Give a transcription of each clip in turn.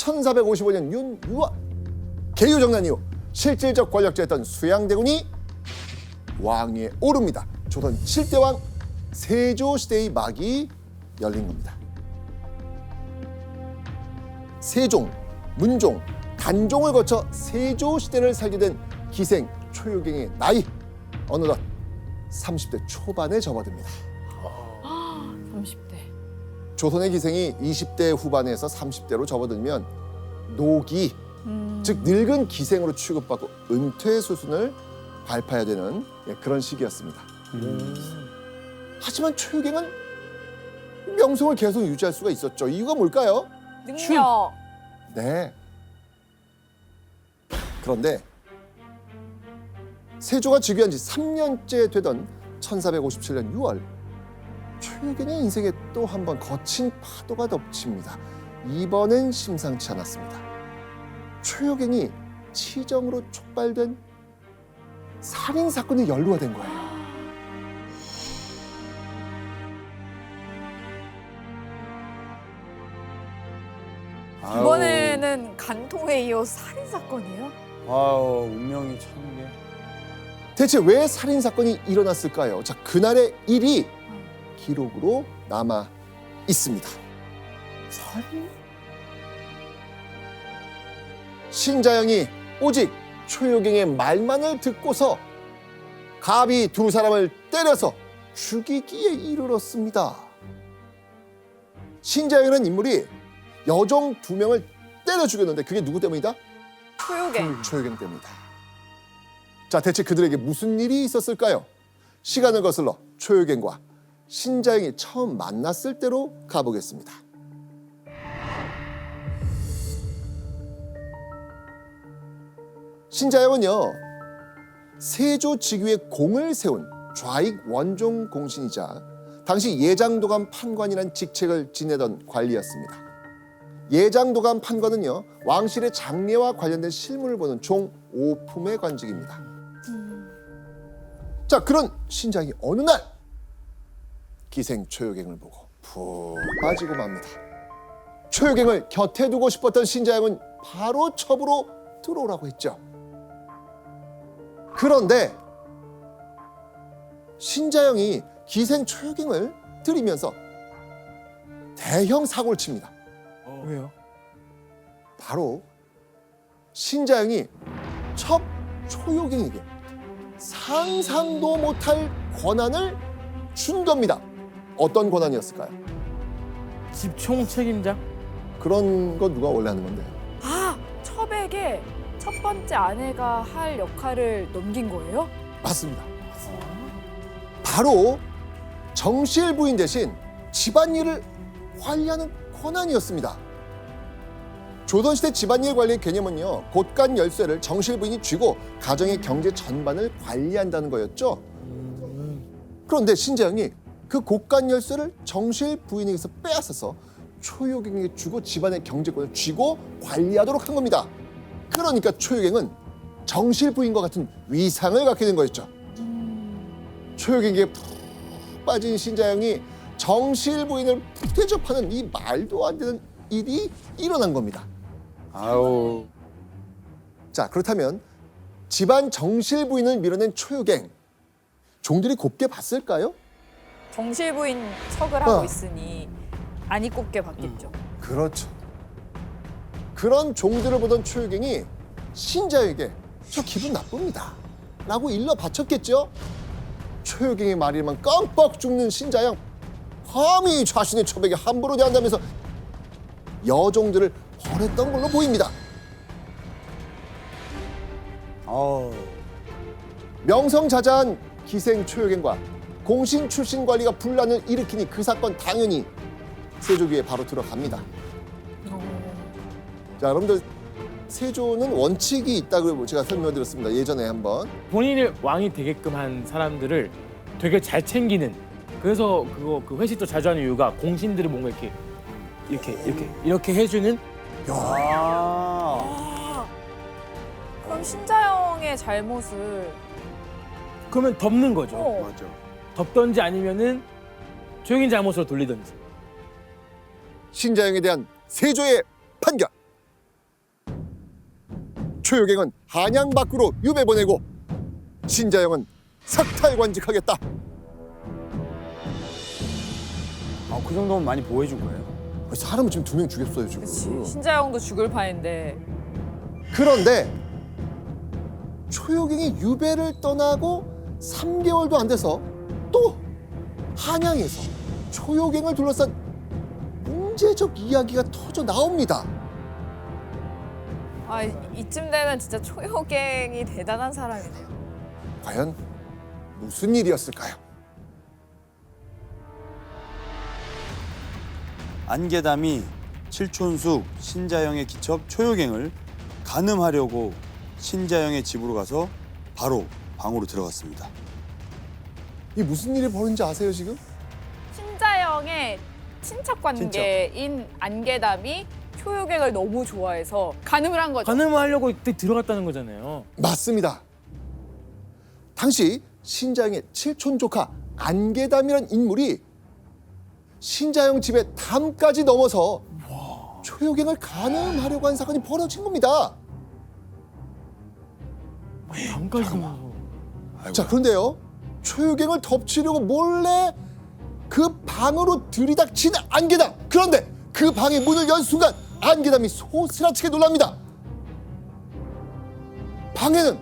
1455년 윤유아 개유정난 이후 실질적 권력자였던 수양대군이 왕위에 오릅니다. 조선 7대 왕 세조시대의 막이 열린 겁니다. 세종, 문종, 단종을 거쳐 세조시대를 살게 된 기생 초유경의 나이 어느덧 30대 초반에 접어듭니다. 30대. 조선의 기생이 20대 후반에서 30대로 접어들면 노기, 즉 늙은 기생으로 취급받고 은퇴 수순을 밟아야 되는 그런 시기였습니다. 하지만 초유경은 명성을 계속 유지할 수가 있었죠. 이유가 뭘까요? 능력. 네. 그런데 세조가 즉위한 지 3년째 되던 1457년 6월 초유경의 인생에 또 한 번 거친 파도가 덮칩니다. 이번엔 심상치 않았습니다. 초유경이 치정으로 촉발된 살인사건이 연루가 된 거예요. 이번에는 간통에 이어 살인 사건이에요? 아우, 운명이 참 게. 대체 왜 살인사건이 일어났을까요? 자, 그날의 일이 기록으로 남아 있습니다. 살인? 신자영이 오직 초유경의 말만을 듣고서 갑이 두 사람을 때려서 죽이기에 이르렀습니다. 신자영이라는 인물이 여종 2명을 때려 죽였는데 그게 누구 때문이다? 초유경. 초유경 때문이다. 자, 대체 그들에게 무슨 일이 있었을까요? 시간을 거슬러 초유경과 신자영이 처음 만났을 때로 가보겠습니다. 신자영은요, 세조 즉위에 공을 세운 좌익 원종 공신이자 당시 예장도감 판관이라는 직책을 지내던 관리였습니다. 예장도감 판관은요, 왕실의 장례와 관련된 실무를 보는 종 5품의 관직입니다. 자, 그런 신자영이 어느 날 기생 초유경을 보고 푹 빠지고 맙니다. 초유경을 곁에 두고 싶었던 신자영은 바로 첩으로 들어오라고 했죠. 그런데 신자영이 기생 초유경을 들이면서 대형 사고를 칩니다. 왜요? 바로 신자영이 첩 초유경에게 상상도 못할 권한을 준 겁니다. 어떤 권한이었을까요? 집총 책임자? 그런 건 누가 원래 하는 건데? 아, 첩에게 첫 번째 아내가 할 역할을 넘긴 거예요? 맞습니다. 바로 정실 부인 대신 집안일을 관리하는 권한이었습니다. 조선시대 집안일 관리의 개념은요, 곳간 열쇠를 정실 부인이 쥐고 가정의 경제 전반을 관리한다는 거였죠. 그런데 신자영이 그 곳간 열쇠를 정실 부인에게서 빼앗아서 초유경에게 주고 집안의 경제권을 쥐고 관리하도록 한 겁니다. 그러니까 초유경은 정실 부인과 같은 위상을 갖게 된 거였죠. 초유경에게 푹 빠진 신자영이 정실 부인을 대접하는 이 말도 안 되는 일이 일어난 겁니다. 아우. 자, 그렇다면 집안 정실 부인을 밀어낸 초유경, 종들이 곱게 봤을까요? 정실 부인 척을 하고 어. 있으니 안 이꼽게 봤겠죠. 그렇죠. 그런 종들을 보던 초유경이 신자에게 저 기분 나쁩니다 라고 일러 바쳤겠죠. 초유경의 말이만 깜빡 죽는 신자영, 감히 자신의 첩에게 함부로 대한다면서 여종들을 벌했던 걸로 보입니다. 아우. 명성자자한 기생 초유경과 공신 출신 관리가 분란을 일으키니 그 사건 당연히 세조기에 바로 들어갑니다. 자, 여러분들 세조는 원칙이 있다고 제가 설명드렸습니다. 예전에 한번. 본인이 왕이 되게끔 한 사람들을 되게 잘 챙기는, 그래서 그 회식도 자주 하는 이유가 공신들을 뭔가 이렇게 해주는. 아. 그럼 신자영의 잘못을 그러면 덮는 거죠. 맞아. 덮던지 아니면은 조용히 잘못으로 돌리던지. 신자영에 대한 세조의 판결. 초효경은 한양 밖으로 유배 보내고 신자영은 석탈관직하겠다. 아, 그 정도면 많이 보호해준 거예요? 사람을 지금 2명 죽였어요 지금. 그치. 신자영도 죽을 판인데. 그런데 초효경이 유배를 떠나고 3개월도 안 돼서 또 한양에서 초효경을 둘러싼 문제적 이야기가 터져 나옵니다. 아, 이쯤 되면 진짜 초효갱이 대단한 사람이네요. 과연 무슨 일이었을까요? 안개담이 칠촌숙 신자영의 기첩 초효갱을 간음하려고 신자영의 집으로 가서 바로 방으로 들어갔습니다. 이 무슨 일이 벌어진지 아세요 지금? 신자영의 친척 관계인 안개담이 초효갱을 너무 좋아해서 간음을 한 거죠. 간음을 하려고 이때 들어갔다는 거잖아요. 맞습니다. 당시 신자영의 칠촌 조카 안개담이라는 인물이 신자영 집에 담까지 넘어서 초효경을 간음하려고 한 사건이 벌어진 겁니다. 방까지 자, 그런데요. 초효경을 덮치려고 몰래 그 방으로 들이닥친 안개담. 그런데 그 방의 문을 연 순간 안개담이 소스라치게 놀랍니다. 방에는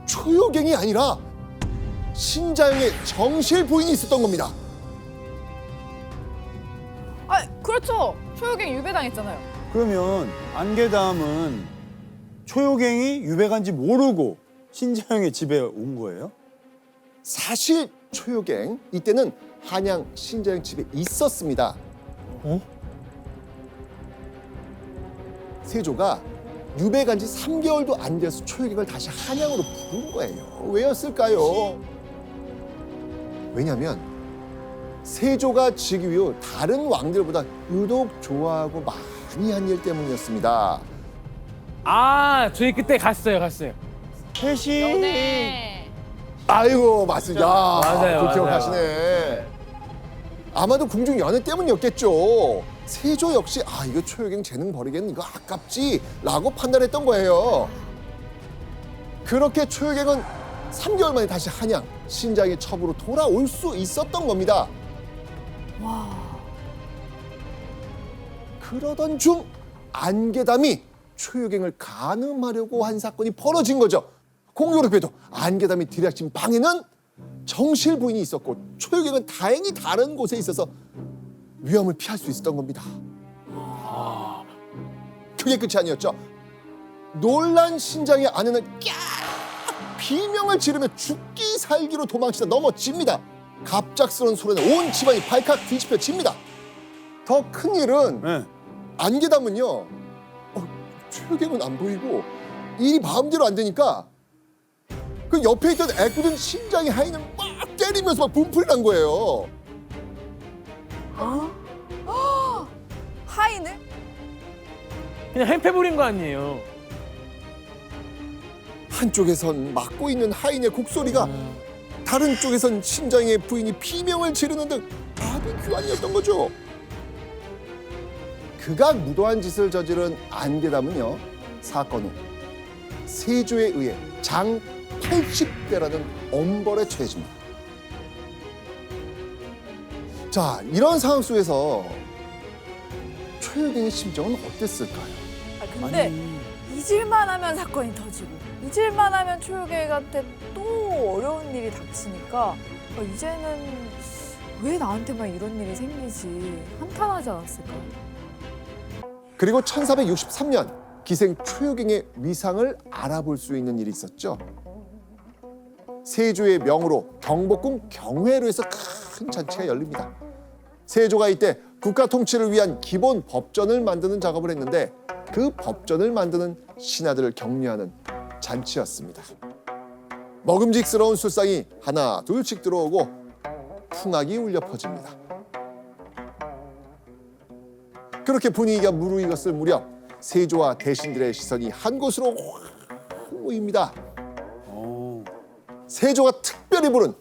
초효경이 아니라 신자영의 정실 부인이 있었던 겁니다. 아, 그렇죠. 초효갱 유배당했잖아요. 그러면 안개담은 초효갱이 유배 간지 모르고 신자영의 집에 온 거예요? 사실 초효경 이때는 한양 신자영 집에 있었습니다. 어? 세조가 유배 간지 3개월도 안 돼서 초효경을 다시 한양으로 부른 거예요. 왜였을까요? 왜냐하면 세조가 즉위 후 다른 왕들보다 유독 좋아하고 많이 한 일 때문이었습니다. 아, 저희 그때 갔어요. 셋이 연애. 아이고 맞습니다. 맞아요, 그 맞아요. 기억하시네. 아마도 궁중 연애 때문이었겠죠. 세조 역시 이거 초효경 재능 버리겠는 이거 아깝지라고 판단했던 거예요. 그렇게 초효경은 3개월 만에 다시 한양 신자영의 첩으로 돌아올 수 있었던 겁니다. 그러던 중 안개담이 초효경을 간음하려고 한 사건이 벌어진 거죠. 공교롭게도 안개담이 들이닥친 방에는 정실 부인이 있었고 초효경은 다행히 다른 곳에 있어서 위험을 피할 수 있었던 겁니다. 그게 끝이 아니었죠. 놀란 신장의 아내는 비명을 지르며 죽기 살기로 도망치다 넘어집니다. 갑작스러운 소리에 온 집안이 발칵 뒤집혀집니다. 더 큰 일은 네. 안개담은요. 초효경은 안 보이고 일이 마음대로 안 되니까 그 옆에 있던 애꿎은 신장의 하인을 막 때리면서 막 분풀이 난 거예요. 하인을? 그냥 행패 부린 거 아니에요. 한쪽에선 막고 있는 하인의 곡소리가 다른 쪽에선 신장의 부인이 비명을 지르는 등 아주 규환이었던 거죠. 극악 무도한 짓을 저지른 안개담은요. 사건 후 세조에 의해 장 80대라는 엄벌에 처해집니다. 자, 이런 상황 속에서 초효경의 심정은 어땠을까요? 근데 잊을만 하면 사건이 터지고 잊을만 하면 초효경한테 또 어려운 일이 닥치니까 이제는 왜 나한테만 이런 일이 생기지 한탄하지 않았을까요? 그리고 1463년 기생 초효경의 위상을 알아볼 수 있는 일이 있었죠. 세조의 명으로 경복궁 경회로에서 큰 잔치가 열립니다. 세조가 이때 국가 통치를 위한 기본 법전을 만드는 작업을 했는데 그 법전을 만드는 신하들을 격려하는 잔치였습니다. 먹음직스러운 술상이 하나 둘씩 들어오고 풍악이 울려 퍼집니다. 그렇게 분위기가 무르익었을 무렵 세조와 대신들의 시선이 한 곳으로 확 모입니다. 세조가 특별히 부른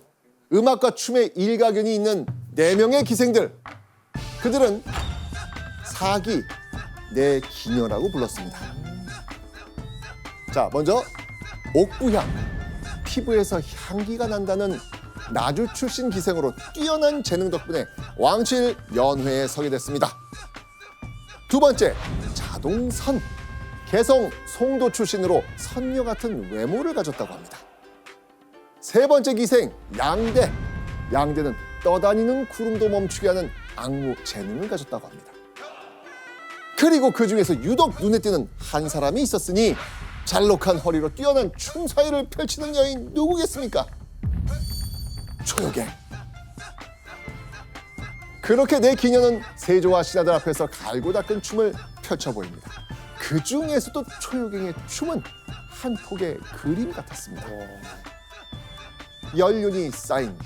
음악과 춤의 일가견이 있는 4명의 기생들. 그들은 사기, 내기녀라고 불렀습니다. 자, 먼저 옥부향. 피부에서 향기가 난다는 나주 출신 기생으로 뛰어난 재능 덕분에 왕실 연회에 서게 됐습니다. 두 번째, 자동선. 개성 송도 출신으로 선녀 같은 외모를 가졌다고 합니다. 세 번째 기생, 양대. 양대는 떠다니는 구름도 멈추게 하는 악무 재능을 가졌다고 합니다. 그리고 그 중에서 유독 눈에 띄는 한 사람이 있었으니 잘록한 허리로 뛰어난 춤사위를 펼치는 여인 누구겠습니까? 초요갱. 그렇게 내 기녀는 세조와 신하들 앞에서 갈고 닦은 춤을 펼쳐 보입니다. 그 중에서도 초요갱의 춤은 한 폭의 그림 같았습니다. 연륜이 쌓인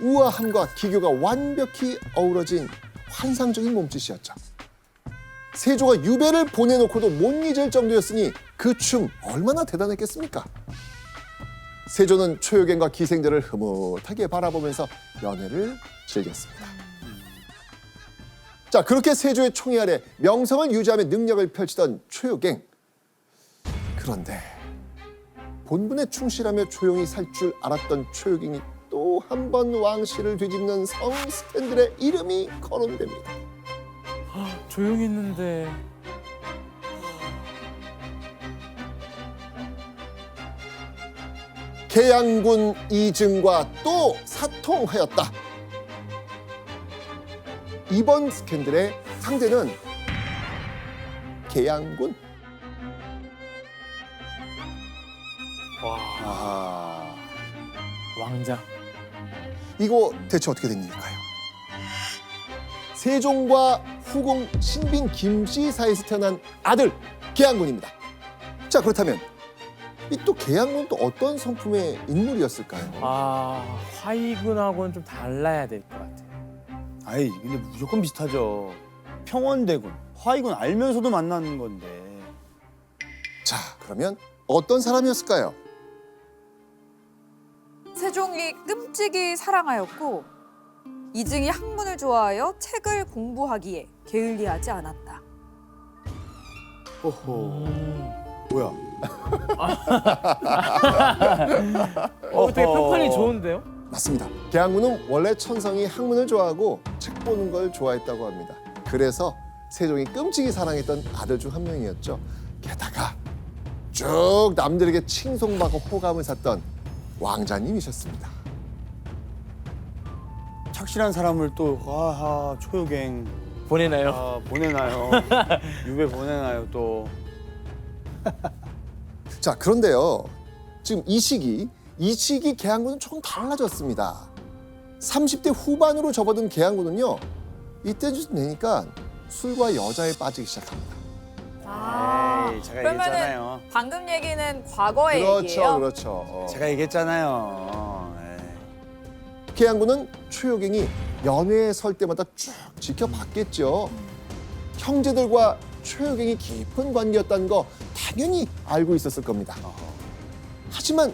우아함과 기교가 완벽히 어우러진 환상적인 몸짓이었죠. 세조가 유배를 보내놓고도 못 잊을 정도였으니 그 춤 얼마나 대단했겠습니까? 세조는 초요갱과 기생들을 흐뭇하게 바라보면서 연애를 즐겼습니다. 자, 그렇게 세조의 총애 아래 명성을 유지하며 능력을 펼치던 초요갱. 그런데 본분에 충실하며 조용히 살 줄 알았던 초요갱이 또 한 번 왕실을 뒤집는 성스캔들의 이름이 거론됩니다. 조용히 했는데. 계양군 이증과 또 사통하였다. 이번 스캔들의 상대는 계양군. 아하. 왕자. 이거 대체 어떻게 된 일일까요? 세종과 후궁 신빈 김씨 사이에서 태어난 아들 계양군입니다. 자, 그렇다면 이 또 계양군은 또 어떤 성품의 인물이었을까요? 아, 화이군하고는 좀 달라야 될 것 같아요. 아이, 근데 무조건 비슷하죠. 평원대군, 화이군 알면서도 만나는 건데. 자, 그러면 어떤 사람이었을까요? 세종이 끔찍이 사랑하였고 이증이 학문을 좋아하여 책을 공부하기에 게을리하지 않았다. 호호. 뭐야? 되게 평판이 좋은데요? 맞습니다. 계양군은 원래 천성이 학문을 좋아하고 책 보는 걸 좋아했다고 합니다. 그래서 세종이 끔찍이 사랑했던 아들 중 한 명이었죠. 게다가 쭉 남들에게 칭송받고 호감을 샀던 왕자님이셨습니다. 착실한 사람을 또 아하 초요갱 보내나요? 보내나요? 유배 보내나요 또? 자, 그런데요. 지금 이 시기 계양군은 조금 달라졌습니다. 30대 후반으로 접어든 계양군은요. 이때쯤 되니까 술과 여자에 빠지기 시작합니다. 에이, 제가 그러면은 얘기했잖아요. 방금 얘기는 과거의 얘기예요. 그렇죠. 제가 얘기했잖아요. 에이. 계양군은 초요갱이 연회에 설 때마다 쭉 지켜봤겠죠. 형제들과 초요갱이 깊은 관계였다는 거 당연히 알고 있었을 겁니다. 하지만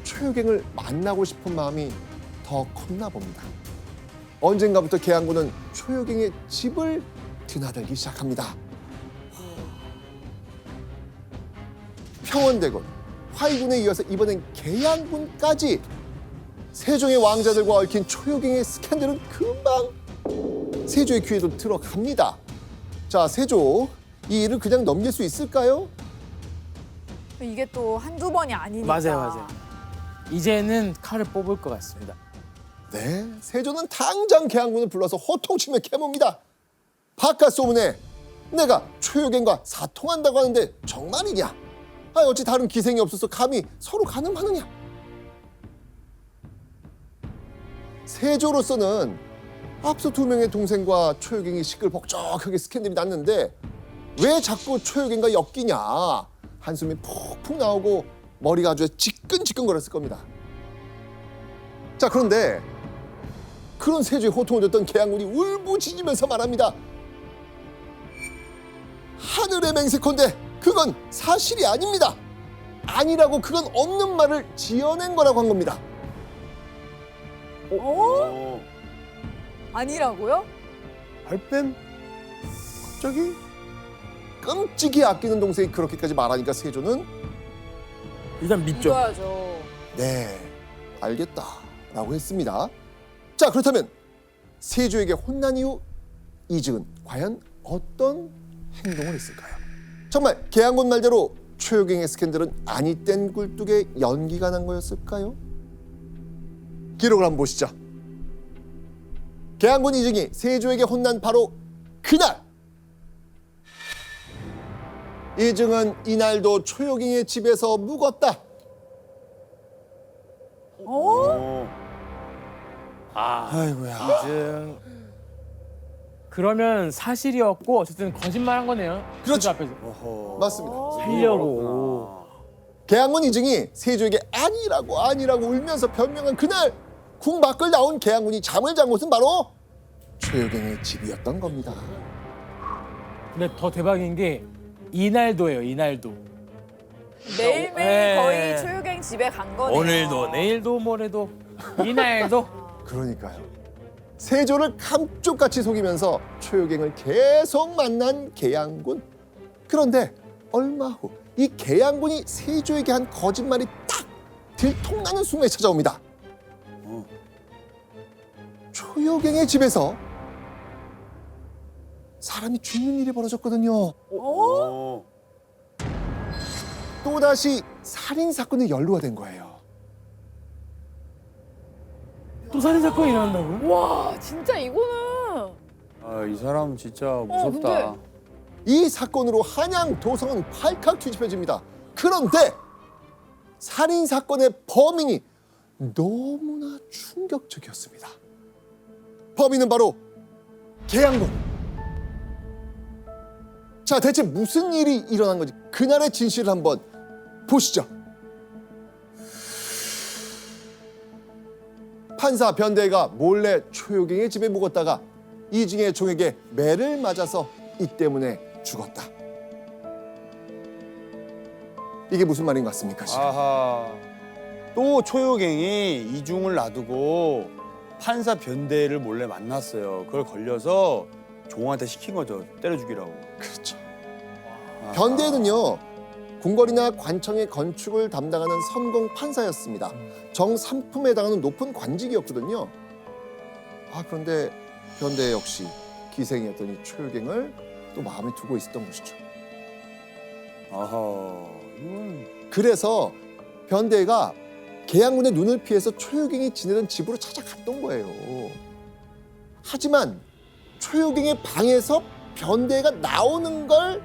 초요갱을 만나고 싶은 마음이 더 컸나 봅니다. 언젠가부터 계양군은 초요갱의 집을 드나들기 시작합니다. 평원대군, 화이군에 이어서 이번엔 계양군까지 세종의 왕자들과 얽힌 초요갱의 스캔들은 금방 세조의 귀에도 들어갑니다. 자, 세조, 이 일을 그냥 넘길 수 있을까요? 이게 또 한두 번이 아니니까. 맞아요. 이제는 칼을 뽑을 것 같습니다. 네, 세조는 당장 계양군을 불러서 호통치며 캐뭅니다. 바깥 소문에 내가 초요갱과 사통한다고 하는데 정말이냐? 어찌 다른 기생이 없어서 감히 서로 가늠하느냐? 세조로서는 앞서 두 명의 동생과 초요갱이 시끌벅적하게 스캔들이 났는데 왜 자꾸 초요갱과 엮이냐? 한숨이 푹푹 나오고 머리가 아주 지끈지끈거렸을 겁니다. 자, 그런데 그런 세조의 호통을 줬던 계양군이 울부짖으면서 말합니다. 하늘의 맹세컨대 그건 사실이 아닙니다. 아니라고 그건 없는 말을 지어낸 거라고 한 겁니다. 어? 아니라고요? 발뺌? 갑자기? 끔찍이 아끼는 동생이 그렇게까지 말하니까 세조는 일단 믿죠. 믿어야죠. 네, 알겠다라고 했습니다. 자, 그렇다면 세조에게 혼난 이후 이증은 과연 어떤 행동을 했을까요? 정말 계양군 말대로 초효경의 스캔들은 아니 땐 굴뚝에 연기가 난 거였을까요? 기록을 한번 보시죠. 계양군 이증이 세조에게 혼난 바로 그날, 이증은 이날도 초효경의 집에서 묵었다. 어? 아이고야. 이증. 그러면 사실이었고 어쨌든 거짓말한 거네요. 그렇죠. 세조 앞에서. 어허. 맞습니다. 살려고. 계양군 이증이 세조에게 아니라고 울면서 변명한 그날, 궁 밖을 나온 계양군이 잠을 잔 곳은 바로 초효경의 집이었던 겁니다. 근데 더 대박인 게 이날도예요. 이날도. 매일매일 네. 거의 초유경 집에 간 거네요. 오늘도 내일도 모레도 이날도. 그러니까요. 세조를 감쪽같이 속이면서 초효경을 계속 만난 계양군. 그런데 얼마 후 이 계양군이 세조에게 한 거짓말이 딱 들통나는 순간에 찾아옵니다. 초효경의 집에서 사람이 죽는 일이 벌어졌거든요. 어? 또다시 살인 사건에 연루가 된 거예요. 또 살인 사건이 일어난다고요? 와, 진짜 이거는 아, 이 사람 진짜 무섭다. 근데- 이 사건으로 한양 도성은 발칵 뒤집혀집니다. 그런데 살인 사건의 범인이 너무나 충격적이었습니다. 범인은 바로 계양군. 자, 대체 무슨 일이 일어난 건지 그날의 진실을 한번 보시죠. 판사 변대가 몰래 초효경의 집에 묵었다가 이중의 종에게 매를 맞아서 이 때문에 죽었다. 이게 무슨 말인 것 같습니까? 지금? 아하. 또 초효경이 이중을 놔두고 판사 변대를 몰래 만났어요. 그걸 걸려서 종한테 시킨 거죠. 때려 죽이라고. 그렇죠. 아하. 변대는요, 궁궐이나 관청의 건축을 담당하는 선공 판사였습니다. 정삼품에 해당하는 높은 관직이었거든요. 그런데 변대 역시 기생이었던 이 초효경을 또 마음에 두고 있었던 것이죠. 아하. 이건 그래서 변대가 계양군의 눈을 피해서 초효경이 지내던 집으로 찾아갔던 거예요. 하지만 초효경의 방에서 변대가 나오는 걸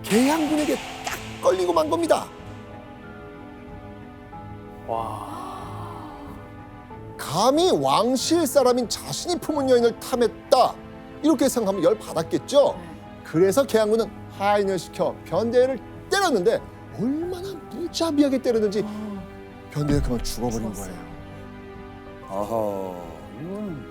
계양군에게 딱 걸리고 만 겁니다. 와. 감히 왕실 사람인 자신이 품은 여인을 탐했다, 이렇게 생각하면 열 받았겠죠. 그래서 계양군은 하인을 시켜 변대를 때렸는데 얼마나 무자비하게 때렸는지 변대가 그만 죽어버린 거예요. 아하. 이건